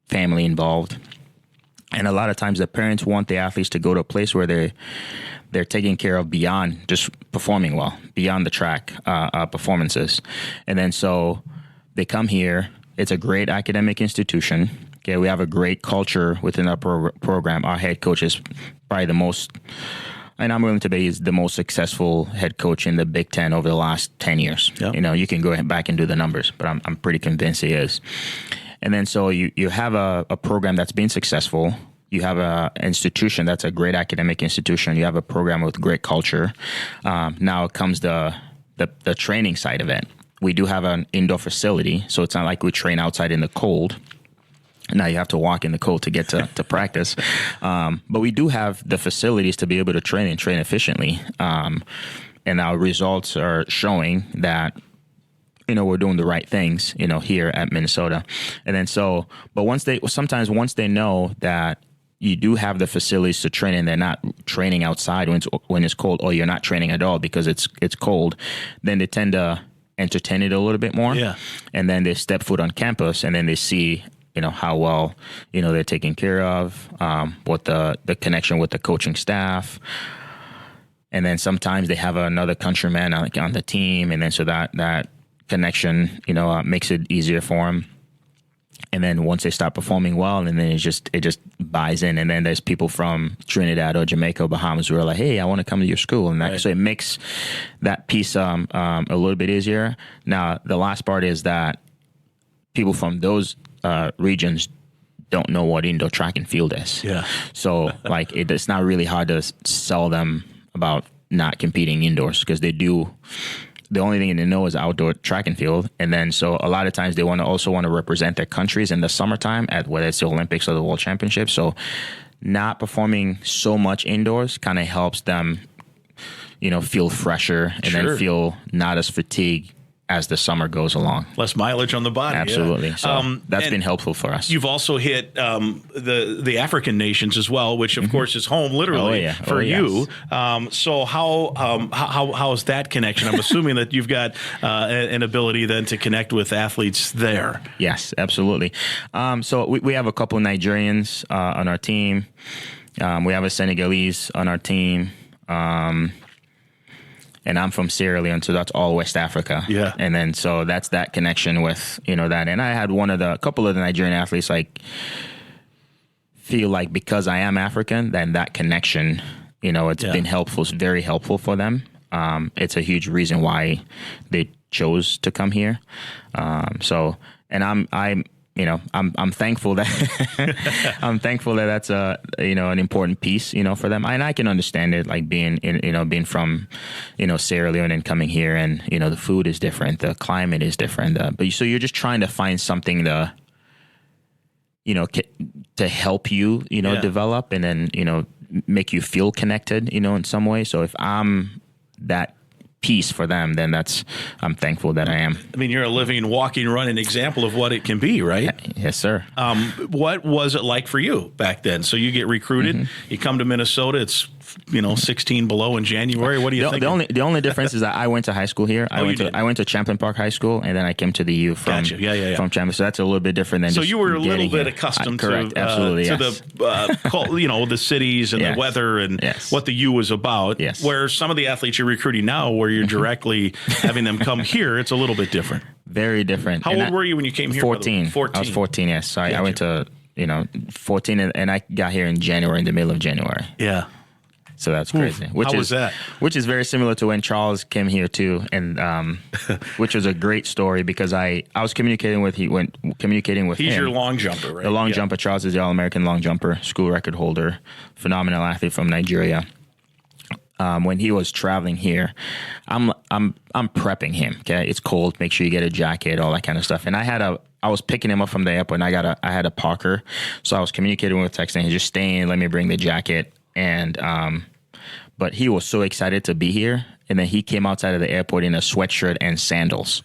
family involved. And a lot of times the parents want the athletes to go to a place where they're taken care of beyond just performing well, beyond the track performances. And then so they come here. It's a great academic institution. Okay, we have a great culture within our program. Our head coach is probably the most, and I'm willing to bet he's the most successful head coach in the Big Ten over the last 10 years. Yep. You can go back and do the numbers, but I'm pretty convinced he is. And then so you have a program that's been successful. You have an institution that's a great academic institution. You have a program with great culture. Now comes the training side of it. We do have an indoor facility, so it's not like we train outside in the cold. Now you have to walk in the cold to get to practice. But we do have the facilities to be able to train efficiently. And our results are showing that, we're doing the right things, here at Minnesota. And then but once they know that you do have the facilities to train and they're not training outside when it's cold, or you're not training at all because it's cold, then they tend to entertain it a little bit more. Yeah. And then they step foot on campus and then they see, how well, they're taken care of, what the connection with the coaching staff. And then sometimes they have another countryman on the team. And then so that connection, makes it easier for them. And then once they start performing well, and then it just buys in. And then there's people from Trinidad or Jamaica or Bahamas who are like, hey, I want to come to your school. And so it makes that piece a little bit easier. Now, the last part is that people from those regions don't know what indoor track and field is. Yeah. So it's not really hard to sell them about not competing indoors because they do. The only thing they know is outdoor track and field. And then so a lot of times they also want to represent their countries in the summertime at whether it's the Olympics or the World Championships. So not performing so much indoors kind of helps them, feel fresher and then feel not as fatigued as the summer goes along. Less mileage on the body. Absolutely. Yeah. So that's been helpful for us. You've also hit the African nations as well, which of course is home literally for you. So how is that connection? I'm assuming that you've got an ability then to connect with athletes there. Yes, absolutely. So we have a couple of Nigerians on our team. We have a Senegalese on our team. And I'm from Sierra Leone, so that's all West Africa. Yeah. And then so that's that connection with, that. And I had a couple of the Nigerian athletes feel like because I am African, then that connection, it's been helpful. It's very helpful for them. It's a huge reason why they chose to come here. And I'm thankful that that's an important piece, for them. And I can understand it, like being from, Sierra Leone and coming here, and the food is different, the climate is different. But so you're just trying to find something to, to help you, develop, and then make you feel connected, in some way. So if I'm that piece for them, then I'm thankful that I am. I mean, you're a living, walking, running example of what it can be, right? Yes, sir. What was it like for you back then? So you get recruited, you come to Minnesota, it's 16 below in January. What do you think? The only difference is that I went to high school here. I went to Champlain Park High School, and then I came to the U from Champlain. So that's a little bit different than. So you were a little bit accustomed to the cities and the weather and what the U was about. Yes. Where some of the athletes you're recruiting now, where you're directly having them come here, it's a little bit different. Very different. How old were you when you came here? 14. I was 14. Yes. So I went to 14, and I got here in the middle of January. Yeah. So that's crazy. How was that? Which is very similar to when Charles came here too, and which was a great story because I was communicating with him. He's your long jumper, right? The long jumper. Charles is the All-American long jumper, school record holder, phenomenal athlete from Nigeria. When he was traveling here, I'm prepping him. Okay, it's cold. Make sure you get a jacket, all that kind of stuff. And I was picking him up from the airport, and I had a Parker, so I was communicating with texting. He's just staying. Let me bring the jacket. And but he was so excited to be here, and then he came outside of the airport in a sweatshirt and sandals.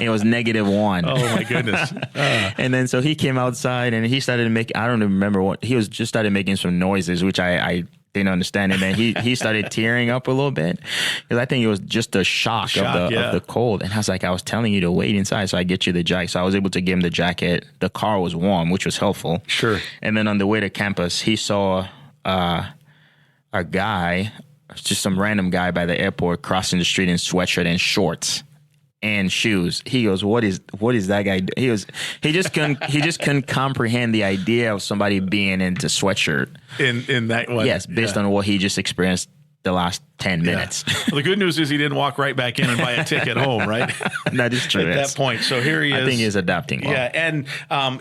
It was -1. Oh my goodness! And then so he came outside and he started making. I don't remember what he was. Just started making some noises, which I didn't understand. And then he started tearing up a little bit because I think it was just a shock of the cold. And I was telling you to wait inside, so I get you the jacket. So I was able to give him the jacket. The car was warm, which was helpful. Sure. And then on the way to campus, he saw a guy, just some random guy by the airport, crossing the street in sweatshirt and shorts and shoes. He goes, "What is that guy?" He just couldn't comprehend the idea of somebody being into sweatshirt in that way. Yes, based on what he just experienced the last 10 minutes. Well, the good news is he didn't walk right back in and buy a ticket home, right? That is true. At that point. So here he is. I think he's adapting well. Yeah, and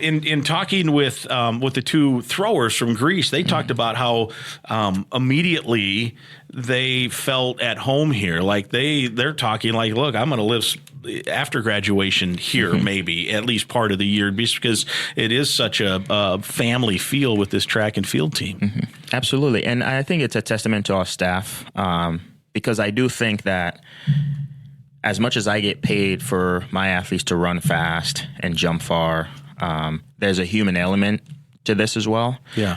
in talking with the two throwers from Greece, they talked about how immediately they felt at home here. Like they're talking like, look, I'm going to live after graduation here, maybe at least part of the year, because it is such a family feel with this track and field team. Absolutely. And I think it's a testament to our staff, because I do think that as much as I get paid for my athletes to run fast and jump far, there's a human element to this as well. Yeah.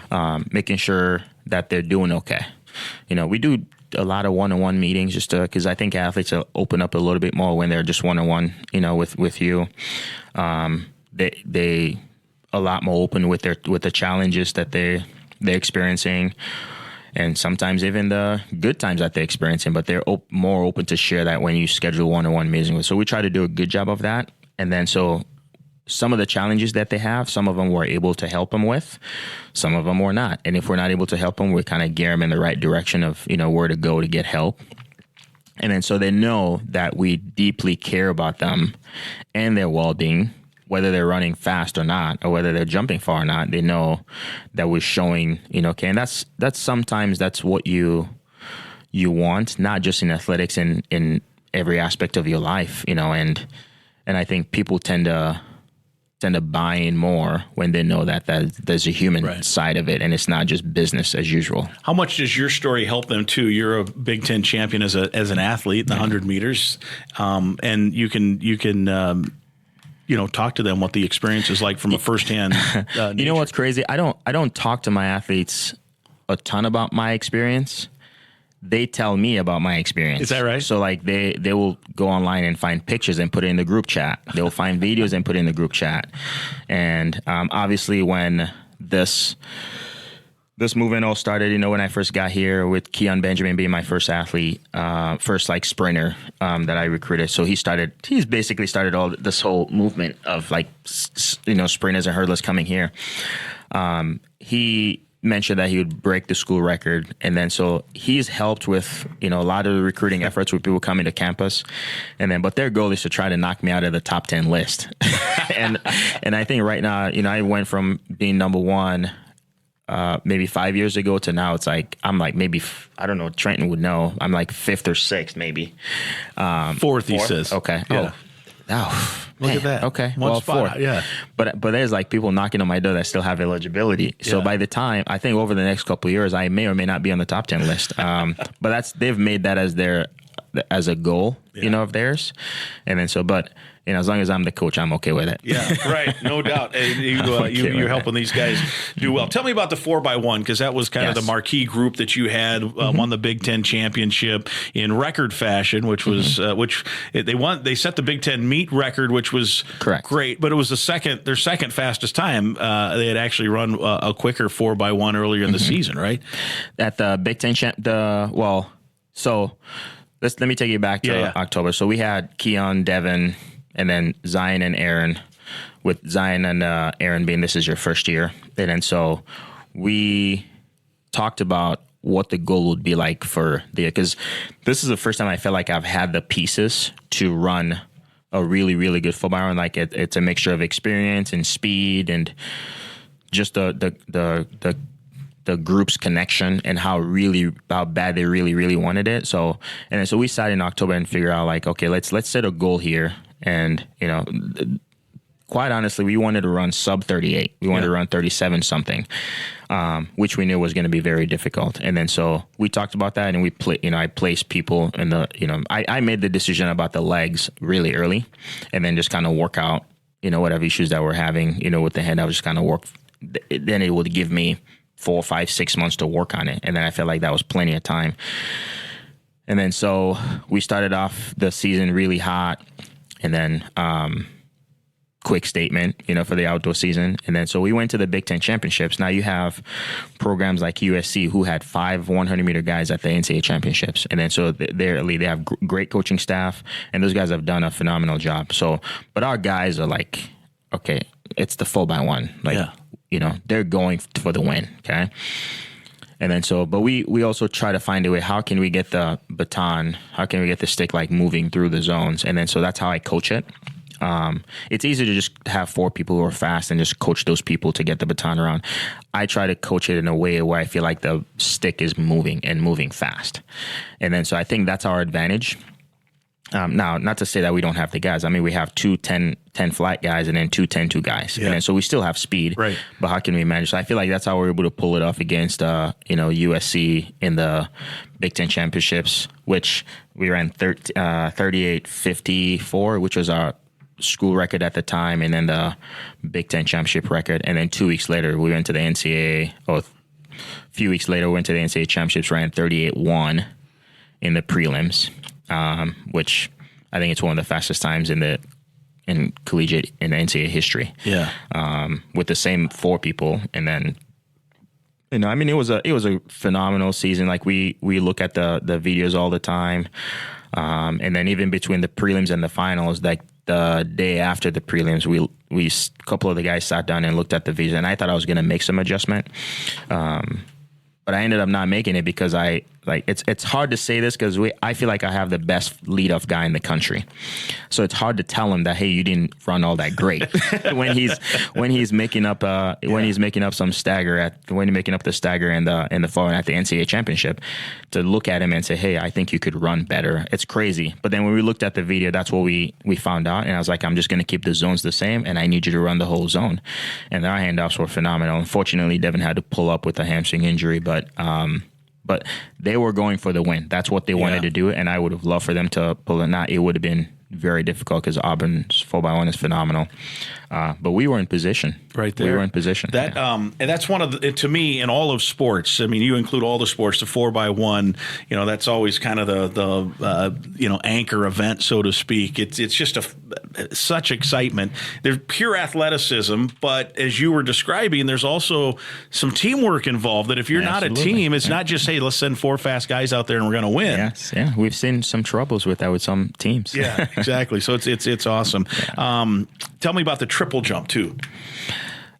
Making sure that they're doing okay. We do a lot of one-on-one meetings just because I think athletes will open up a little bit more when they're just one-on-one, with you. They a lot more open with the challenges that they're experiencing, and sometimes even the good times that they're experiencing, but they're more open to share that when you schedule one-on-one meetings with. So we try to do a good job of that. And then so some of the challenges that they have, some of them we're able to help them with, some of them we're not. And if we're not able to help them, we kind of gear them in the right direction of, where to go to get help. And then so they know that we deeply care about them and their well-being, whether they're running fast or not, or whether they're jumping far or not. They know that we're showing, okay, and that's sometimes that's what you want, not just in athletics, in every aspect of your life, and I think people tend to tend to buy in more when they know that there's a human side of it and it's not just business as usual. How much does your story help them too? You're a Big Ten champion as an athlete in the 100 meters, and you can talk to them what the experience is like from a firsthand. You know what's crazy? I don't talk to my athletes a ton about my experience. They tell me about my experience. Is that right? So like they will go online and find pictures and put it in the group chat. They'll find videos and put it in the group chat. And obviously when this movement all started, when I first got here with Keon Benjamin being my first athlete, first like sprinter that I recruited. So he's basically started all this whole movement of like, sprinters and hurdlers coming here. He mentioned that he would break the school record. And then so he's helped with, a lot of the recruiting efforts with people coming to campus. But their goal is to try to knock me out of the top 10 list. and I think right now, I went from being number one maybe 5 years ago to now it's like, I'm like maybe, I don't know, Trenton would know. I'm like fifth or sixth maybe. Fourth, he says. Okay. Yeah. Oh, look at that. Okay. One spot. Fourth. Yeah. But there's like people knocking on my door that still have eligibility. So by the time, I think over the next couple of years, I may or may not be on the top 10 list. But they've made that as a goal, of theirs. And then but as long as I'm the coach, I'm okay with it. Yeah, right. No doubt. You're helping these guys do well. Tell me about the 4x1, because that was kind of the marquee group that you had, won the Big Ten championship in record fashion, which was they set the Big Ten meet record, which was great, but it was their second fastest time. They had actually run a quicker 4x1 earlier in the season, right? At the Big Ten let me take you back to October. So we had Keon, Devin, and then Zion and Aaron, with Zion and Aaron being this is your first year. And then so we talked about what the goal would be like for because this is the first time I feel like I've had the pieces to run a really, really good football run. Like it's a mixture of experience and speed and just the group's connection and how bad they really, really wanted it. So we sat in October and figure out like, okay, let's set a goal here. And, quite honestly, we wanted to run sub 38. We wanted to run 37 something, which we knew was going to be very difficult. And then so we talked about that and I placed people in I made the decision about the legs really early and then just kind of work out, whatever issues that we're having, with the hand. I was just kind of work. Then it would give me 4, 5, 6 months to work on it. And then I felt like that was plenty of time. And then so we started off the season really hot. And then quick statement, for the outdoor season. And then so we went to the Big Ten championships. Now you have programs like USC who had 5 100-meter guys at the NCAA championships. And then so they have great coaching staff, and those guys have done a phenomenal job. So, but our guys are like, okay, it's the 4x1. They're going for the win. Okay. And then but we also try to find a way, how can we get the baton, how can we get the stick like moving through the zones? And then so that's how I coach it. It's easy to just have 4 people who are fast and just coach those people to get the baton around. I try to coach it in a way where I feel like the stick is moving and moving fast. And then so I think that's our advantage. Now, not to say that we don't have the guys. I mean, we have 2 10 flat guys and then 2 10-2 guys. Yeah. And then, so we still have speed. Right. But how can we manage? So I feel like that's how we're able to pull it off against, USC in the Big Ten championships, which we ran 38:54, which was our school record at the time, and then the Big Ten championship record. And then 2 weeks later, we went to the NCAA. A few weeks later, we went to the NCAA championships, ran 38:1 in the prelims. Which I think it's one of the fastest times in collegiate in the NCAA history. Yeah. With the same 4 people, and then it was a phenomenal season. Like we look at the videos all the time, and then even between the prelims and the finals, like the day after the prelims, we a couple of the guys sat down and looked at the videos, and I thought I was going to make some adjustment. But I ended up not making it because I like it's hard to say this because I feel like I have the best lead-off guy in the country, so it's hard to tell him that, hey, you didn't run all that great when he's making up some stagger when he's making up the stagger in the fall at the NCAA championship. To look at him and say, hey, I think you could run better. It's crazy. But then when we looked at the video, that's what we found out, and I was like, I'm just going to keep the zones the same, and I need you to run the whole zone. And our handoffs were phenomenal. Unfortunately, Devin had to pull up with a hamstring injury, but they were going for the win. That's what they wanted to do, and I would have loved for them to pull it. Not, it would have been very difficult because Auburn's 4x1 is phenomenal. But we were in position. Right there. We were in position. That and that's one of the, to me, in all of sports, I mean, you include all the sports, the 4x1, that's always kind of the anchor event, so to speak. It's just such excitement. There's pure athleticism, but as you were describing, there's also some teamwork involved, that if you're not a team, it's not just, hey, let's send 4 fast guys out there and we're going to win. Yes, yeah. We've seen some troubles with that with some teams. Yeah, exactly. So it's awesome. Yeah. Tell me about the triple jump too.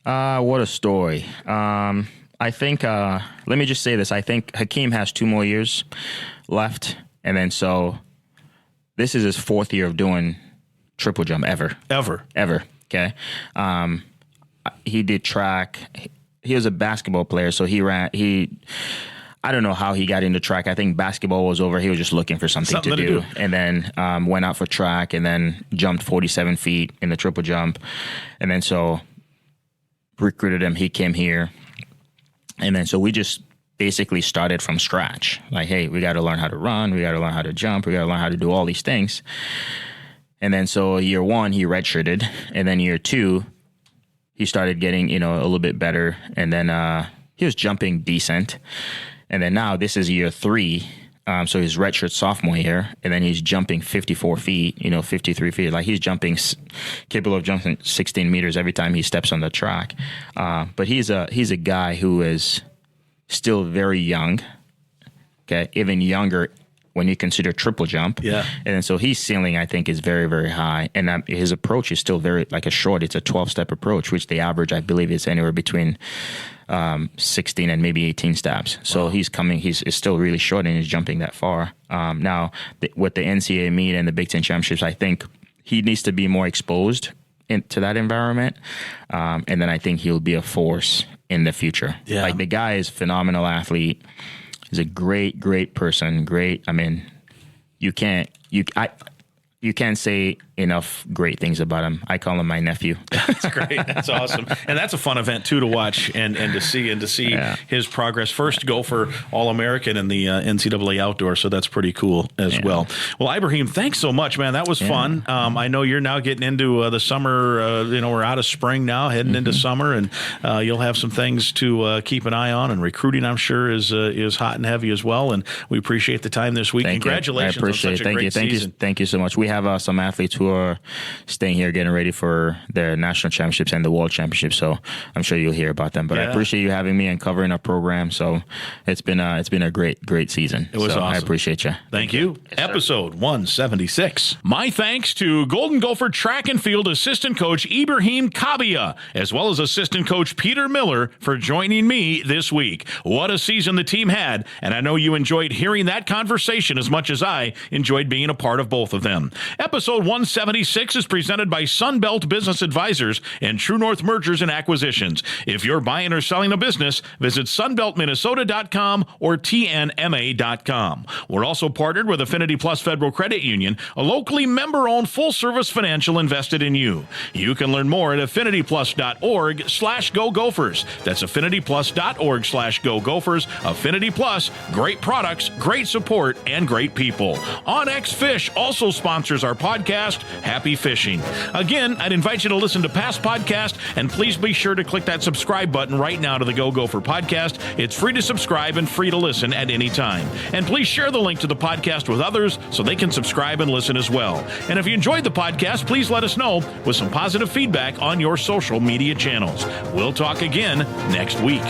What a story. I think, let me just say this. I think Hakeem has 2 more years left. And then so this is his 4th year of doing triple jump ever. Okay. He did track. He was a basketball player. So I don't know how he got into track. I think basketball was over. He was just looking for something to do. And then went out for track and then jumped 47 feet in the triple jump. And then so recruited him. He came here. And then so we just basically started from scratch. Like, hey, we got to learn how to run. We got to learn how to jump. We got to learn how to do all these things. And then so year 1, he redshirted. And then year 2, he started getting, a little bit better. And then he was jumping decent. And then now this is year 3, so his redshirt sophomore year, and then he's jumping 54 feet, 53 feet. Like he's capable of jumping 16 meters every time he steps on the track. But he's a guy who is still very young, okay, even younger when you consider triple jump. Yeah. And so his ceiling, I think, is very, very high. And his approach is still very, like it's a 12-step approach, which the average, I believe, is anywhere between 16 and maybe 18 steps. So he's still really short and he's jumping that far. Now, with the NCAA meet and the Big Ten championships, I think he needs to be more exposed into that environment. And then I think he'll be a force in the future. Yeah. Like the guy is a phenomenal athlete. He's a great, great person. Great. I mean, you can't say enough great things about him. I call him my nephew. That's great. That's awesome. And that's a fun event too to watch and to see his progress. First Gopher All-American in the NCAA outdoor. So that's pretty cool as well. Well, Ibrahim, thanks so much, man. That was fun. I know you're now getting into the summer. We're out of spring now, heading into summer, and you'll have some things to keep an eye on. And recruiting, I'm sure, is hot and heavy as well. And we appreciate the time this week. Congratulations on such a great season. Thank you so much. We have some athletes who are staying here getting ready for their national championships and the world championships, so I'm sure you'll hear about them. But I appreciate you having me and covering our program. So it's been a great season. It was awesome. I appreciate you. Thank you. Yes, episode 176. My thanks to Golden Gopher track and field assistant coach Ibrahim Kabia, as well as assistant coach Peter Miller, for joining me this week. What a season the team had, and I know you enjoyed hearing that conversation as much as I enjoyed being a part of both of them. Episode 176 is presented by Sunbelt Business Advisors and True North Mergers and Acquisitions. If you're buying or selling a business, visit sunbeltminnesota.com or tnma.com. We're also partnered with Affinity Plus Federal Credit Union, a locally member-owned full-service financial invested in you. You can learn more at affinityplus.org/Go Gophers. That's affinityplus.org/Go Gophers. Affinity Plus, great products, great support, and great people. OnX Fish also sponsors our podcast, Happy Fishing. Again, I'd invite you to listen to past podcasts, and please be sure to click that subscribe button right now to the Go Gopher Podcast. It's free to subscribe and free to listen at any time. And please share the link to the podcast with others so they can subscribe and listen as well. And if you enjoyed the podcast, please let us know with some positive feedback on your social media channels. We'll talk again next week.